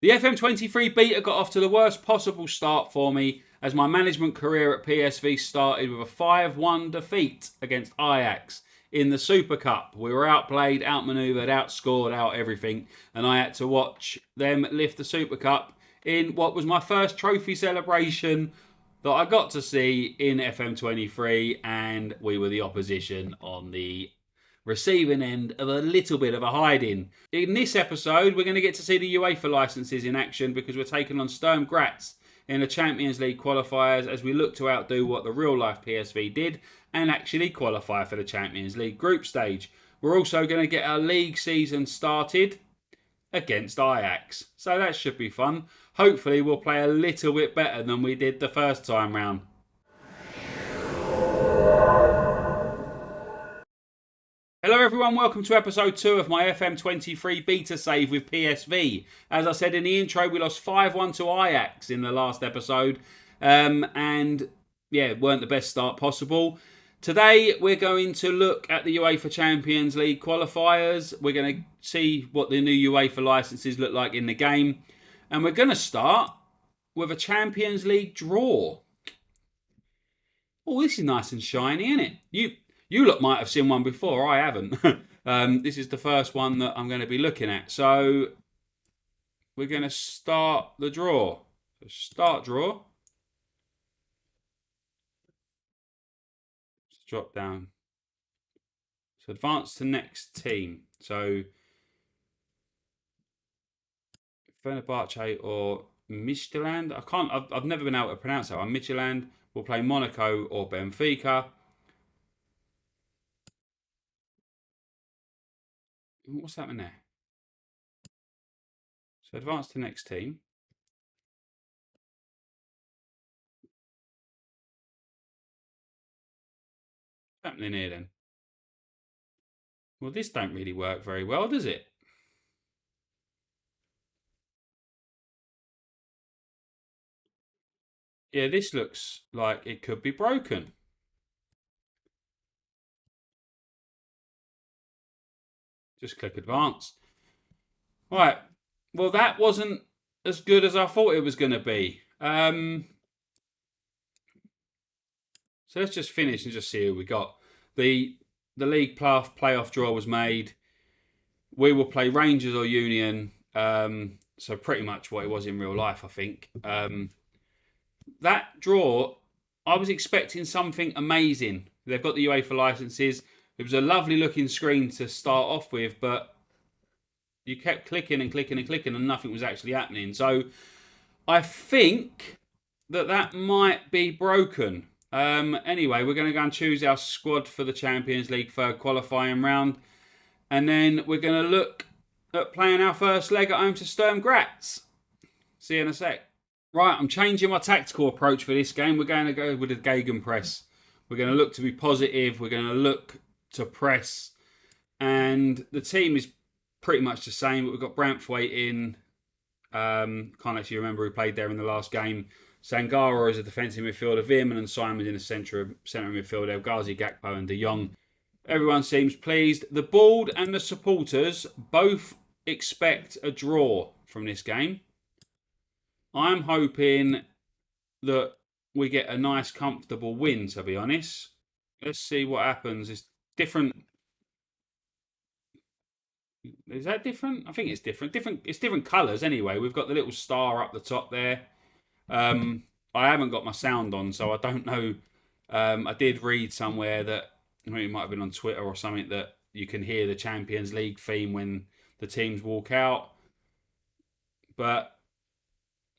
The FM23 beta got off to the worst possible start for me as my management career at PSV started with a 5-1 defeat against Ajax in the Super Cup. We were outplayed, outmanoeuvred, outscored, out everything, and I had to watch them lift the Super Cup in what was my first trophy celebration that I got to see in FM23, and we were the opposition on the receiving end of a little bit of a hiding. In this episode, we're going to get to see the UEFA licences in action because we're taking on Sturm Graz in the Champions League qualifiers as we look to outdo what the real life PSV did and actually qualify for the Champions League group stage. We're also going to get our league season started against Ajax, so that should be fun. Hopefully we'll play a little bit better than we did the first time round. Hello everyone, welcome to episode 2 of my FM23 beta save with PSV. As I said in the intro, we lost 5-1 to Ajax in the last episode. And yeah, weren't the best start possible. Today we're going to look at the UEFA Champions League qualifiers. We're going to see what the new UEFA licenses look like in the game. And we're going to start with a Champions League draw. Oh, this is nice and shiny, isn't it? You lot might have seen one before, I haven't. This is the first one that I'm going to be looking at. So we're going to start the draw. So start draw. Let's drop down. So advance to next team. So Fenerbahce or Midtjylland. I've never been able to pronounce that one. Midtjylland will play Monaco or Benfica. What's happening there? So advance to next team. What's happening here then? Well, this don't really work very well, does it? Yeah, this looks like it could be broken. Just click advance. Right. Well, that wasn't as good as I thought it was going to be. So let's just finish and just see who we got. The league playoff draw was made. We will play Rangers or Union. So pretty much what it was in real life, I think. That draw, I was expecting something amazing. They've got the UEFA licenses. It was a lovely looking screen to start off with, but you kept clicking and clicking and clicking and nothing was actually happening. So I think that might be broken. Anyway, we're going to go and choose our squad for the Champions League third qualifying round. And then we're going to look at playing our first leg at home to Sturm Graz. See you in a sec. Right, I'm changing my tactical approach for this game. We're going to go with the gegenpress. We're going to look to be positive. We're going to look to press. And the team is pretty much the same. But we've got Branthwaite in. Can't actually remember who played there in the last game. Sangara as a defensive midfielder. Veerman and Simon in the centre midfield. El Ghazi, Gakpo and De Jong. Everyone seems pleased. The board and the supporters both expect a draw from this game. I'm hoping that we get a nice, comfortable win, to be honest. Let's see what happens. It's different. Is that different? I think it's different. It's different colours anyway. We've got the little star up the top there. I haven't got my sound on, so I don't know. I did read somewhere that, I mean, it might have been on Twitter or something, that you can hear the Champions League theme when the teams walk out. But,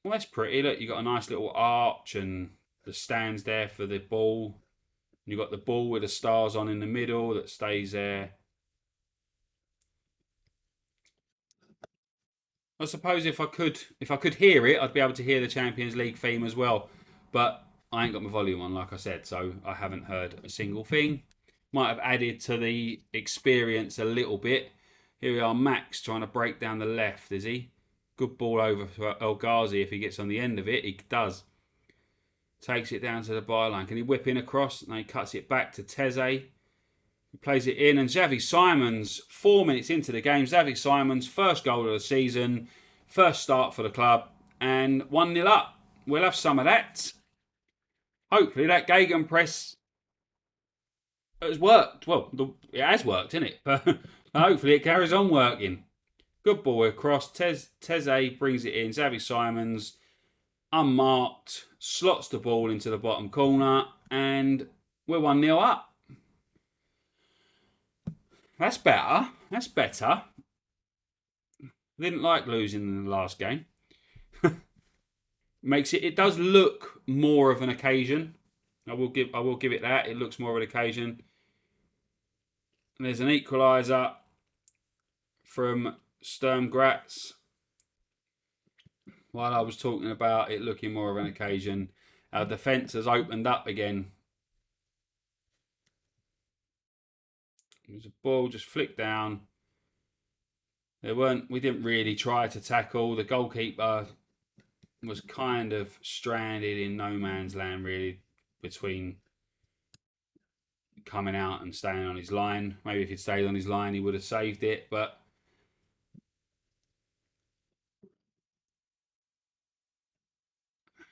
well, that's pretty. Look, you got a nice little arch and the stands there for the ball. You've got the ball with the stars on in the middle that stays there. I suppose if I could hear it, I'd be able to hear the Champions League theme as well. But I ain't got my volume on, like I said, so I haven't heard a single thing. Might have added to the experience a little bit. Here we are, Max trying to break down the left, is he? Good ball over for El Ghazi. If he gets on the end of it, he does. Takes it down to the byline. Can he whip in across? No, he cuts it back to Teze. He plays it in, and Xavi Simons, 4 minutes into the game, Xavi Simons' first goal of the season First start for the club and 1-0 up. We'll have some of that. Hopefully that gegenpress has worked. Well, it has worked, isn't it? But hopefully it carries on working. Good ball across. Teze brings it in. Xavi Simons, unmarked, slots the ball into the bottom corner, and we're 1-0 up. That's better. That's better. Didn't like losing in the last game. Makes it. It does look more of an occasion. I will give it that. It looks more of an occasion. And there's an equaliser from Sturm Graz. While I was talking about it looking more of an occasion, our defence has opened up again. There's a ball just flicked down. We didn't really try to tackle. The goalkeeper was kind of stranded in no man's land, really, between coming out and staying on his line. Maybe if he'd stayed on his line, he would have saved it, but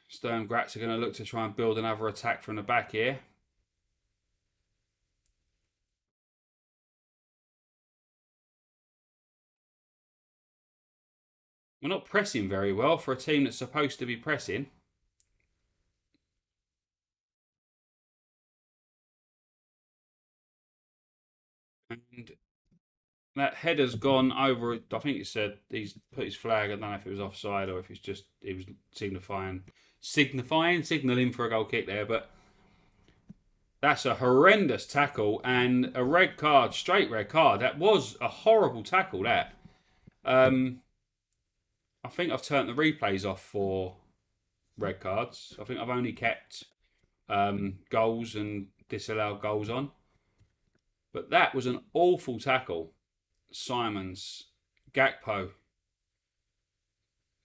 Sturm Graz are going to look to try and build another attack from the back here. We're not pressing very well for a team that's supposed to be pressing. And that header's gone over. I think it said he's put his flag. I don't know if it was offside or if it's just he was signalling for a goal kick there. But that's a horrendous tackle and a red card, straight red card. That was a horrible tackle. That. I think I've turned the replays off for red cards. I think I've only kept goals and disallowed goals on. But that was an awful tackle. Simons, Gakpo.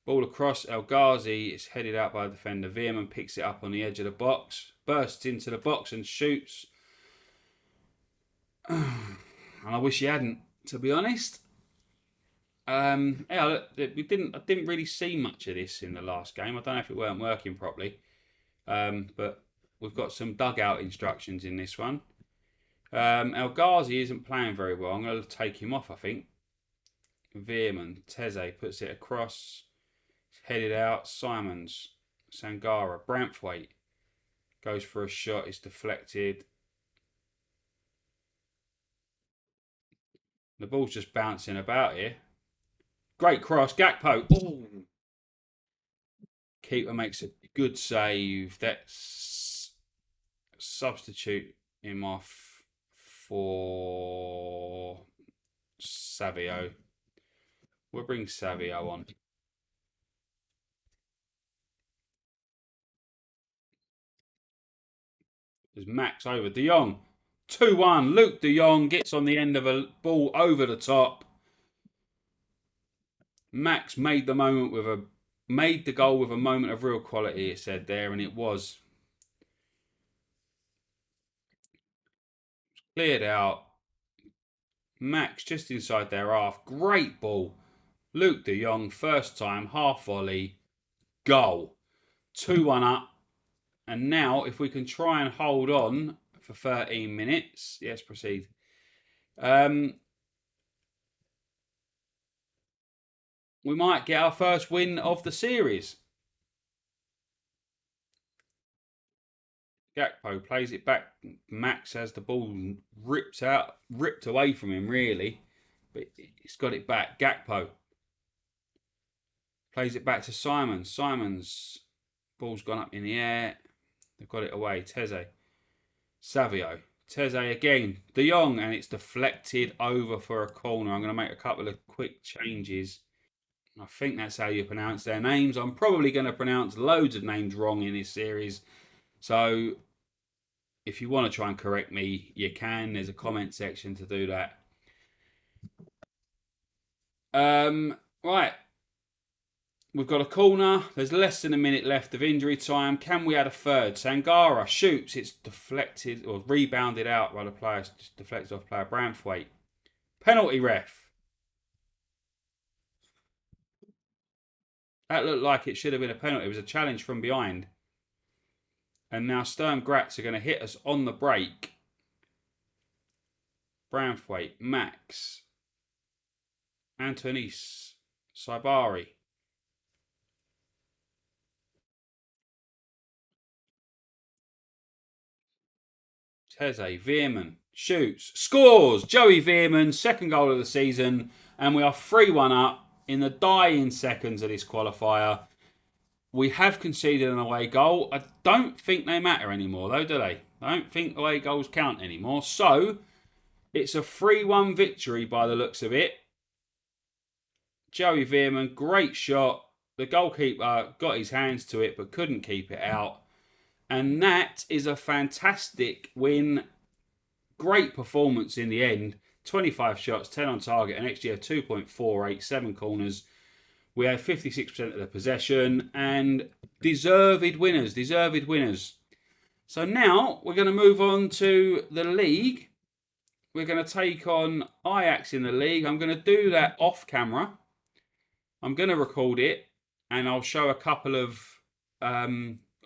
Ball across, El Ghazi is headed out by a defender. Veerman picks it up on the edge of the box, bursts into the box and shoots. And I wish he hadn't, to be honest. I didn't really see much of this in the last game. I don't know if it weren't working properly. But we've got some dugout instructions in this one. El Ghazi isn't playing very well. I'm going to take him off, I think. Veerman, Teze puts it across. Headed out. Simons, Sangara, Branthwaite goes for a shot. It's deflected. The ball's just bouncing about here. Great cross. Gakpo. Ooh. Keeper makes a good save. That's substitute him off for Savio. We'll bring Savio on. There's Max over De Jong. 2-1. Luke De Jong gets on the end of a ball over the top. Max made the goal with a moment of real quality, it said there, and it was. Cleared out. Max just inside their half. Great ball. Luke De Jong, first time, half volley, goal. 2-1 up. And now, if we can try and hold on for 13 minutes. Yes, proceed. We might get our first win of the series. Gakpo plays it back. Max has the ball ripped away from him, really. But he's got it back. Gakpo plays it back to Simons. Simons, ball's gone up in the air. They've got it away. Teze. Savio. Teze again. De Jong, and it's deflected over for a corner. I'm going to make a couple of quick changes. I think that's how you pronounce their names. I'm probably going to pronounce loads of names wrong in this series. So if you want to try and correct me, you can. There's a comment section to do that. Right. We've got a corner. There's less than a minute left of injury time. Can we add a third? Sangara shoots. It's deflected or rebounded out by the player. Just deflected off player Branthwaite. Penalty ref. That looked like it should have been a penalty. It was a challenge from behind. And now Sturm Graz are going to hit us on the break. Branthwaite, Max, Antonis, Saibari. Teze, Veerman, shoots, scores! Joey Veerman, second goal of the season. And we are 3-1 up in the dying seconds of this qualifier. We have conceded an away goal. I don't think they matter anymore, though, do they? I don't think away goals count anymore. So, it's a 3-1 victory by the looks of it. Joey Veerman, great shot. The goalkeeper got his hands to it, but couldn't keep it out. And that is a fantastic win. Great performance in the end. 25 shots, 10 on target, an XG of 2.48, 7 corners. We had 56% of the possession, and deserved winners. So now we're going to move on to the league. We're going to take on Ajax in the league. I'm going to do that off camera. I'm going to record it, and I'll show a couple of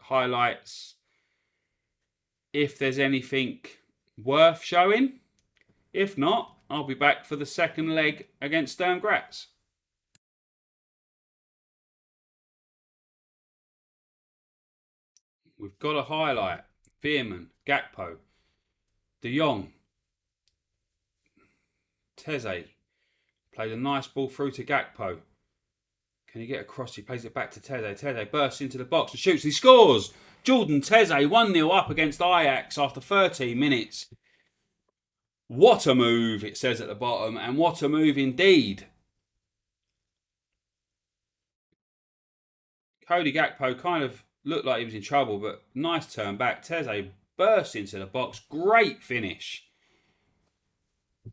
highlights if there's anything worth showing. If not, I'll be back for the second leg against Sturm Graz. We've got a highlight. Veerman, Gakpo, De Jong, Teze. Played a nice ball through to Gakpo. Can he get across? He plays it back to Teze. Teze bursts into the box and shoots. He scores! Jordan Teze 1-0 up against Ajax after 13 minutes. What a move, it says at the bottom, and what a move indeed. Cody Gakpo kind of looked like he was in trouble, but nice turn back. Teze burst into the box. Great finish.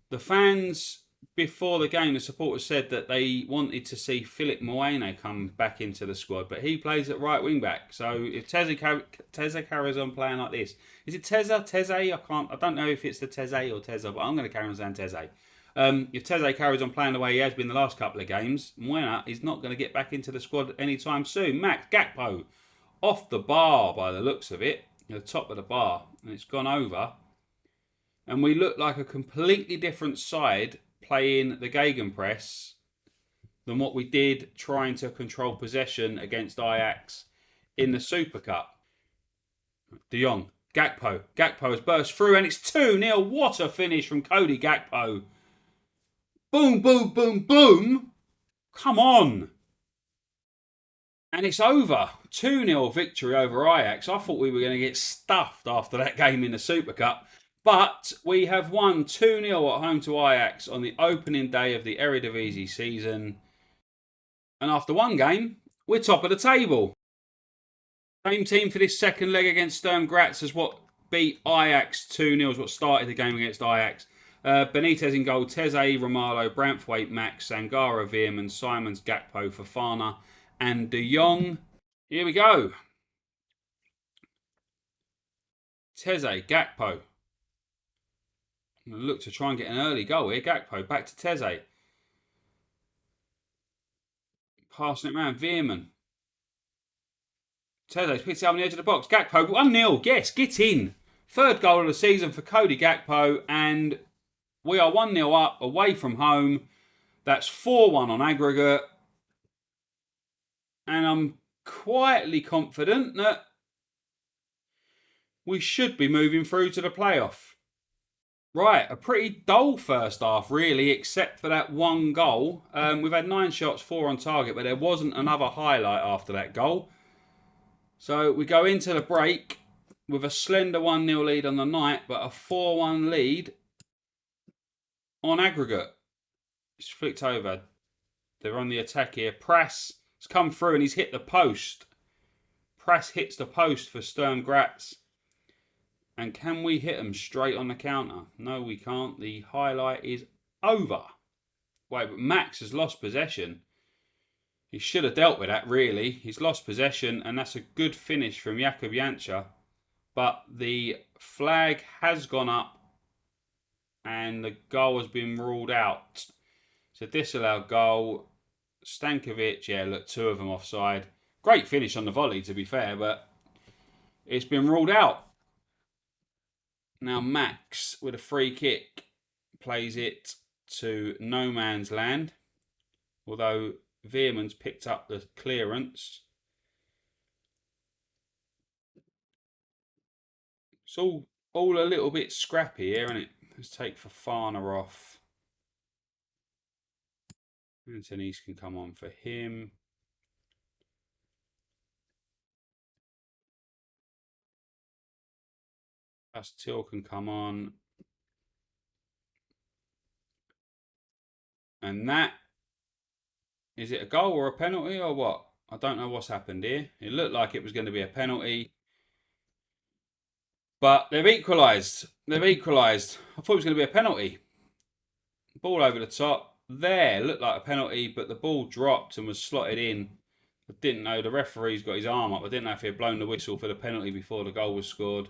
The fans, before the game, the supporters said that they wanted to see Philip Moene come back into the squad, but he plays at right wing back. So if Teze carries on playing like this, is it Teze? I don't know if it's the Teze or Teze, but I'm going to carry on saying Teze. If Teze carries on playing the way he has been the last couple of games, Moena is not going to get back into the squad anytime soon. Max Gakpo off the bar by the looks of it, the top of the bar, and it's gone over. And we look like a completely different side playing the gegenpress than what we did trying to control possession against Ajax in the Super Cup. De Jong, Gakpo. Gakpo has burst through and it's 2-0. What a finish from Cody Gakpo. Boom, boom, boom, boom. Come on. And it's over. 2-0 victory over Ajax. I thought we were going to get stuffed after that game in the Super Cup. But we have won 2-0 at home to Ajax on the opening day of the Eredivisie season. And after one game, we're top of the table. Same team for this second leg against Sturm Graz as what beat Ajax 2-0, is what started the game against Ajax. Benitez in goal, Teze, Romalo, Branthwaite, Max, Sangara, Veerman, Simons, Gakpo, Fofana and De Jong. Here we go. Teze, Gakpo. Look to try and get an early goal here. Gakpo back to Teze. Passing it round. Veerman. Teze picks it up on the edge of the box. Gakpo 1-0. Yes, get in. Third goal of the season for Cody Gakpo. And we are 1-0 up away from home. That's 4-1 on aggregate. And I'm quietly confident that we should be moving through to the playoff. Right, a pretty dull first half, really, except for that one goal. We've had 9 shots, 4 on target, but there wasn't another highlight after that goal. So we go into the break with a slender 1-0 lead on the night, but a 4-1 lead on aggregate. It's flicked over. They're on the attack here. Prass has come through and he's hit the post. Prass hits the post for Sturm Graz. And can we hit them straight on the counter? No, we can't. The highlight is over. Wait, but Max has lost possession. He should have dealt with that, really. He's lost possession, and that's a good finish from Jakub Janša. But the flag has gone up, and the goal has been ruled out. So disallowed goal. Stankovic, yeah, look, 2 of them offside. Great finish on the volley, to be fair, but it's been ruled out. Now Max, with a free kick, plays it to no man's land. Although Veerman's picked up the clearance. It's all a little bit scrappy here, isn't it? Let's take Fofana off. Anthony's can come on for him. Till can come on. And that, is it a goal or a penalty or what? I don't know what's happened here. It looked like it was going to be a penalty. But they've equalised. They've equalised. I thought it was going to be a penalty. Ball over the top. There, looked like a penalty, but the ball dropped and was slotted in. I didn't know. The referee's got his arm up. I didn't know if he had blown the whistle for the penalty before the goal was scored.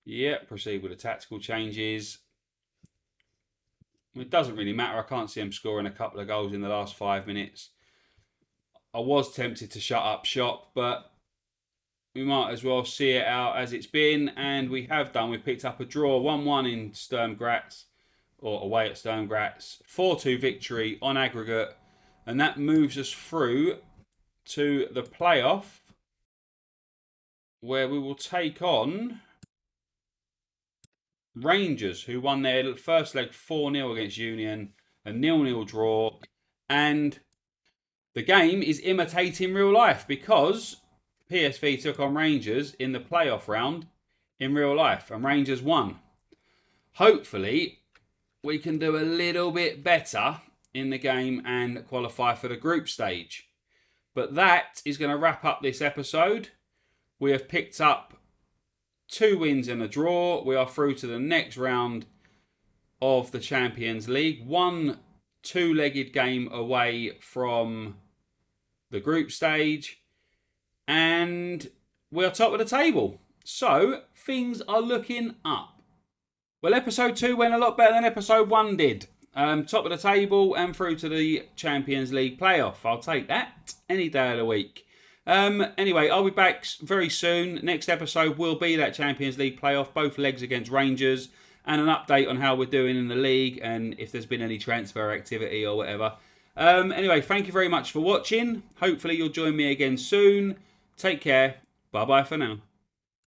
Yeah, proceed with the tactical changes. It doesn't really matter. I can't see him scoring a couple of goals in the last 5 minutes. I was tempted to shut up shop, but we might as well see it out as it's been, and we have done. We picked up a draw, 1-1 in Sturm Graz, or away at Sturm Graz, 4-2 victory on aggregate, and that moves us through to the playoff, where we will take on Rangers, who won their first leg 4-0 against Union, a 0-0 draw, and the game is imitating real life because PSV took on Rangers in the playoff round in real life, and Rangers won. Hopefully, we can do a little bit better in the game and qualify for the group stage. But that is going to wrap up this episode. We have picked up 2 wins and a draw. We are through to the next round of the Champions League. 1 2-legged game away from the group stage. And we're top of the table. So, things are looking up. Well, episode 2 went a lot better than episode 1 did. Top of the table and through to the Champions League playoff. I'll take that any day of the week. Anyway, I'll be back very soon. Next episode will be that Champions League playoff, both legs against Rangers, and an update on how we're doing in the league and if there's been any transfer activity or whatever. Anyway, thank you very much for watching. Hopefully you'll join me again soon. Take care. Bye-bye for now.